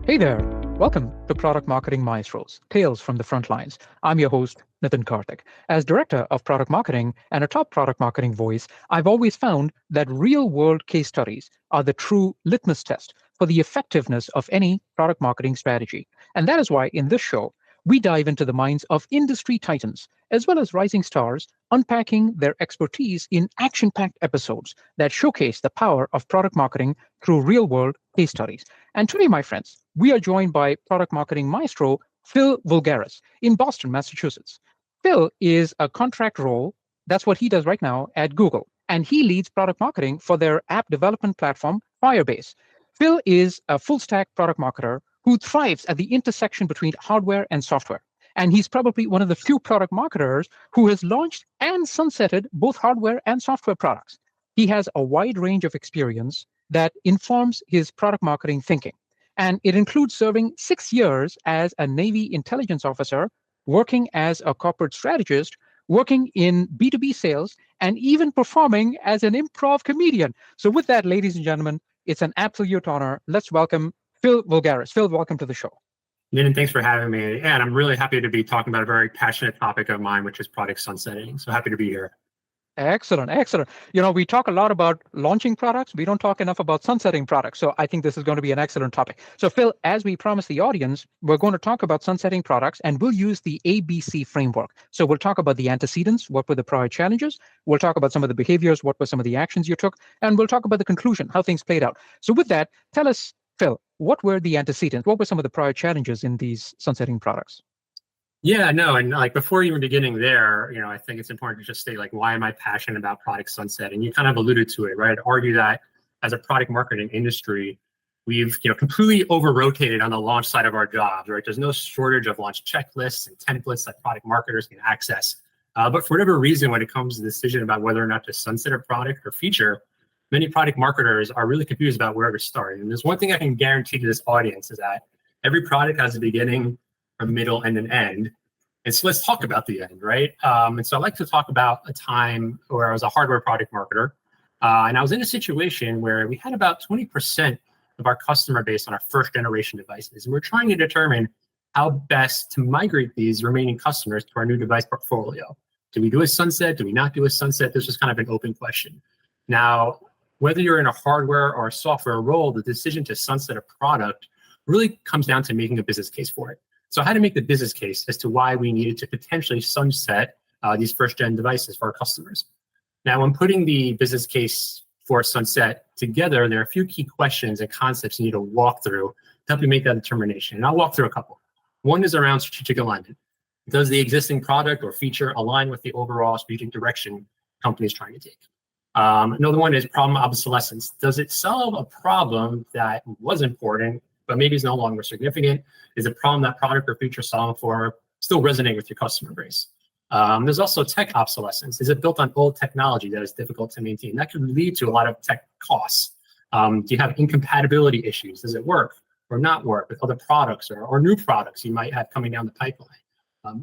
Hey there. Welcome to Product Marketing Maestros, Tales from the Front Lines. I'm your host, Nitin Karthik. As Director of Product Marketing and a top product marketing voice, I've always found that real-world case studies are the true litmus test for the effectiveness of any product marketing strategy. And that is why in this show, we dive into the minds of industry titans, as well as rising stars, unpacking their expertise in action-packed episodes that showcase the power of product marketing through real-world case studies. And today, my friends, we are joined by product marketing maestro Phil Voulgaris in Boston, Massachusetts. Phil is a contract role. That's what he does right now at Google. And he leads product marketing for their app development platform, Firebase. Phil is a full stack product marketer who thrives at the intersection between hardware and software. And he's probably one of the few product marketers who has launched and sunsetted both hardware and software products. He has a wide range of experience that informs his product marketing thinking. And it includes serving 6 years as a Navy intelligence officer, working as a corporate strategist, working in B2B sales, and even performing as an improv comedian. So with that, ladies and gentlemen, it's an absolute honor. Let's welcome Phil Voulgaris. Phil, welcome to the show. Nitin, thanks for having me. And I'm really happy to be talking about a very passionate topic of mine, which is product sunsetting. So happy to be here. Excellent, excellent. We talk a lot about launching products. We don't talk enough about sunsetting products. So I think this is going to be an excellent topic. So Phil, as we promised the audience, we're going to talk about sunsetting products and we'll use the ABC framework. So we'll talk about the antecedents, what were the prior challenges. We'll talk about some of the behaviors, what were some of the actions you took, and we'll talk about the conclusion, how things played out. So with that, tell us, Phil, what were the antecedents? What were some of the prior challenges in these sunsetting products? Yeah, no, and before even beginning there, I think it's important to just state why am I passionate about product sunset? And you kind of alluded to it, right? I'd argue that as a product marketing industry, we've completely over-rotated on the launch side of our jobs, right? There's no shortage of launch checklists and templates that product marketers can access. But for whatever reason, when it comes to the decision about whether or not to sunset a product or feature, many product marketers are really confused about where to start. And there's one thing I can guarantee to this audience is that every product has a beginning, a middle, and an end. And so let's talk about the end, right? And so I'd like to talk about a time where I was a hardware product marketer. And I was in a situation where we had about 20% of our customer base on our first generation devices. And we're trying to determine how best to migrate these remaining customers to our new device portfolio. Do we do a sunset? Do we not do a sunset? This was kind of an open question. Now, whether you're in a hardware or a software role, the decision to sunset a product really comes down to making a business case for it. So how to make the business case as to why we needed to potentially sunset these first-gen devices for our customers. Now, when putting the business case for sunset together, there are a few key questions and concepts you need to walk through to help you make that determination. And I'll walk through a couple. One is around strategic alignment. Does the existing product or feature align with the overall strategic direction the company is trying to take? Another one is problem obsolescence. Does it solve a problem that was important, but maybe is no longer significant? Is a problem that product or feature solving for still resonate with your customer base? There's also tech obsolescence. Is it built on old technology that is difficult to maintain? That could lead to a lot of tech costs. Do you have incompatibility issues? Does it work or not work with other products or new products you might have coming down the pipeline?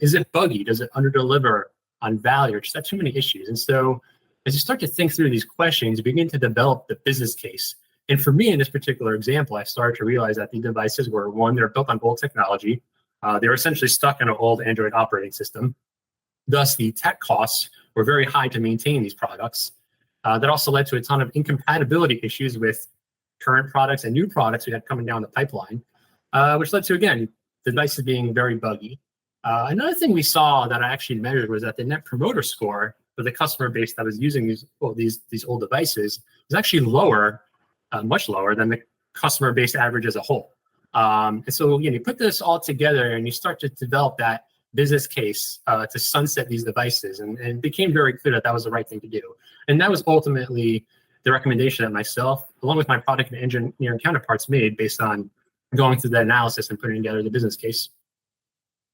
Is it buggy? Does it underdeliver on value? Or just have too many issues? And so as you start to think through these questions, you begin to develop the business case. And for me, in this particular example, I started to realize that the devices were, one, they're built on old technology. They were essentially stuck in an old Android operating system. Thus, the tech costs were very high to maintain these products. That also led to a ton of incompatibility issues with current products and new products we had coming down the pipeline, which led to, again, the devices being very buggy. Another thing we saw that I actually measured was that the net promoter score for the customer base that was using these old devices was actually lower, much lower than the customer base average as a whole. And so you put this all together and you start to develop that business case to sunset these devices, and it became very clear that that was the right thing to do. And that was ultimately the recommendation that myself, along with my product and engineering counterparts, made based on going through the analysis and putting together the business case.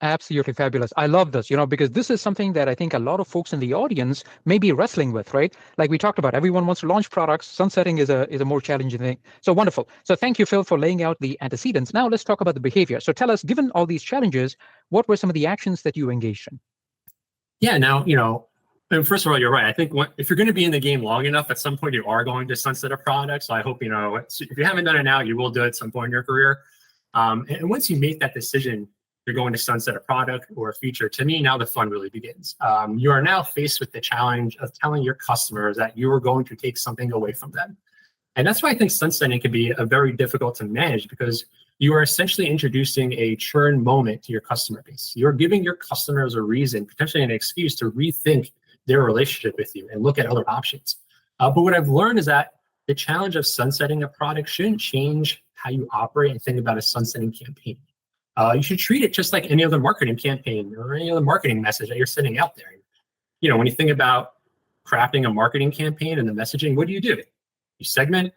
Absolutely fabulous. I love this, because this is something that I think a lot of folks in the audience may be wrestling with, right? Like we talked about, everyone wants to launch products. Sunsetting is a more challenging thing. So wonderful. So thank you, Phil, for laying out the antecedents. Now let's talk about the behavior. So tell us, given all these challenges, what were some of the actions that you engaged in? Yeah, now, and first of all, you're right. I think if you're going to be in the game long enough, at some point you are going to sunset a product. So I hope, if you haven't done it now, you will do it at some point in your career. And once you make that decision, you're going to sunset a product or a feature. To me, now the fun really begins. You are now faced with the challenge of telling your customers that you are going to take something away from them. And that's why I think sunsetting can be a very difficult to manage, because you are essentially introducing a churn moment to your customer base. You're giving your customers a reason, potentially an excuse, to rethink their relationship with you and look at other options. But what I've learned is that the challenge of sunsetting a product shouldn't change how you operate and think about a sunsetting campaign. You should treat it just like any other marketing campaign or any other marketing message that you're sending out there. When you think about crafting a marketing campaign and the messaging, what do? You segment,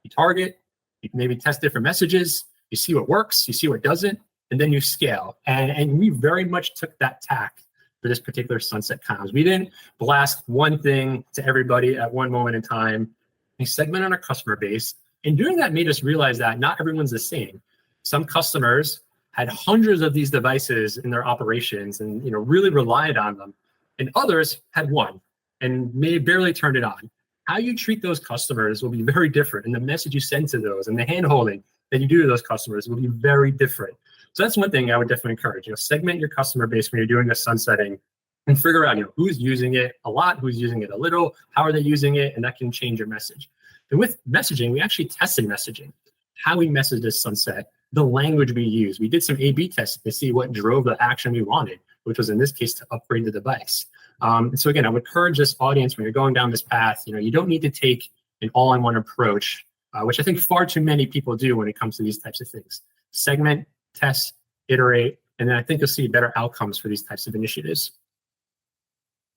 you target, you maybe test different messages, you see what works, you see what doesn't, and then you scale. And we very much took that tack for this particular sunset comms. We didn't blast one thing to everybody at one moment in time. We segmented our customer base, and doing that made us realize that not everyone's the same. Some customers had hundreds of these devices in their operations and really relied on them, and others had one and may barely turned it on. How you treat those customers will be very different, and the message you send to those and the hand-holding that you do to those customers will be very different. So that's one thing I would definitely encourage. Segment your customer base when you're doing the sunsetting, and figure out who's using it a lot, who's using it a little, how are they using it, and that can change your message. And with messaging, we actually tested messaging, how we messaged this sunset, the language we use. We did some A/B testing to see what drove the action we wanted, which was in this case to upgrade the device. And so again, I would encourage this audience when you're going down this path, you don't need to take an all-in-one approach, which I think far too many people do when it comes to these types of things. Segment, test, iterate, and then I think you'll see better outcomes for these types of initiatives.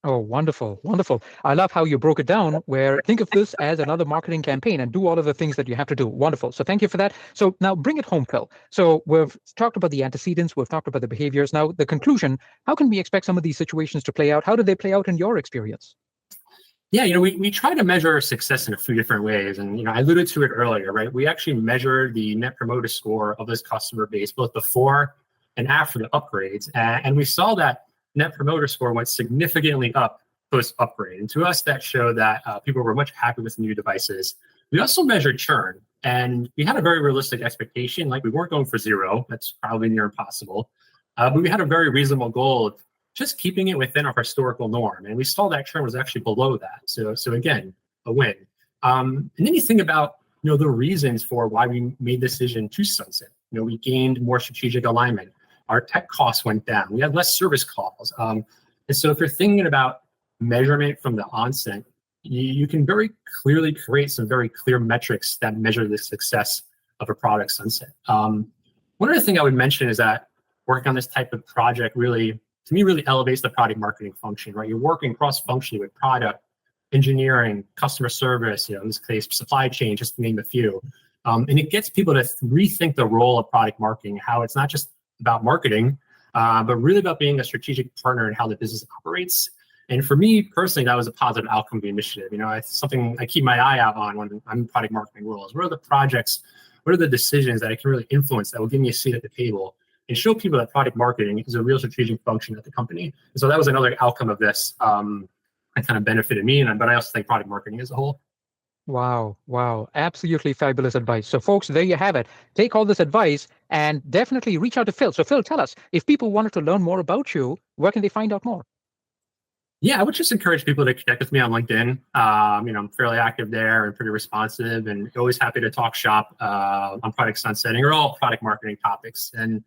Oh, wonderful, wonderful. I love how you broke it down, where think of this as another marketing campaign and do all of the things that you have to do. Wonderful. So thank you for that. So now bring it home, Phil. So we've talked about the antecedents, we've talked about the behaviors. Now the conclusion, how can we expect some of these situations to play out? How do they play out in your experience? Yeah, we try to measure success in a few different ways. And, I alluded to it earlier, right? We actually measure the net promoter score of this customer base, both before and after the upgrades. And we saw that net promoter score went significantly up post-upgrade. And to us, that showed that people were much happy with the new devices. We also measured churn, and we had a very realistic expectation. Like, we weren't going for zero. That's probably near impossible. But we had a very reasonable goal of just keeping it within our historical norm. And we saw that churn was actually below that. So again, a win. And then you think about, the reasons for why we made the decision to sunset. We gained more strategic alignment. Our tech costs went down. We had less service calls. And so if you're thinking about measurement from the onset, you can very clearly create some very clear metrics that measure the success of a product sunset. One other thing I would mention is that working on this type of project really elevates the product marketing function, right? You're working cross-functionally with product, engineering, customer service, in this case, supply chain, just to name a few. And it gets people to rethink the role of product marketing, how it's not just about marketing, but really about being a strategic partner in how the business operates. And for me personally, that was a positive outcome of the initiative. It's something I keep my eye out on when I'm in product marketing roles. What are the projects? What are the decisions that I can really influence that will give me a seat at the table and show people that product marketing is a real strategic function at the company? And so that was another outcome of this that kind of benefited me, but I also think product marketing as a whole. Wow. Absolutely fabulous advice. So folks, there you have it. Take all this advice and definitely reach out to Phil. So Phil, tell us, if people wanted to learn more about you, where can they find out more? Yeah, I would just encourage people to connect with me on LinkedIn. I'm fairly active there and pretty responsive, and always happy to talk shop on product sunsetting or all product marketing topics. And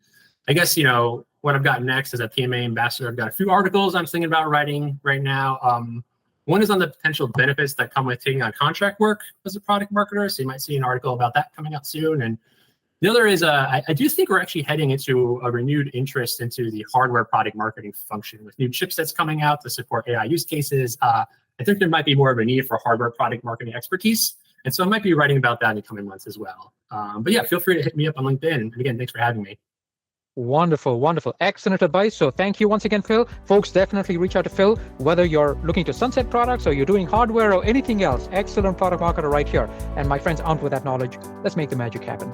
I guess, what I've got next as a PMA ambassador, I've got a few articles I'm thinking about writing right now. One is on the potential benefits that come with taking on contract work as a product marketer. So you might see an article about that coming out soon. And the other is I do think we're actually heading into a renewed interest into the hardware product marketing function with new chipsets coming out to support AI use cases. I think there might be more of a need for hardware product marketing expertise. And so I might be writing about that in the coming months as well. But yeah, feel free to hit me up on LinkedIn. And again, thanks for having me. Wonderful. Excellent advice. So thank you once again, Phil. Folks, definitely reach out to Phil, whether you're looking to sunset products or you're doing hardware or anything else. Excellent product marketer right here. And my friends, armed with that knowledge, let's make the magic happen.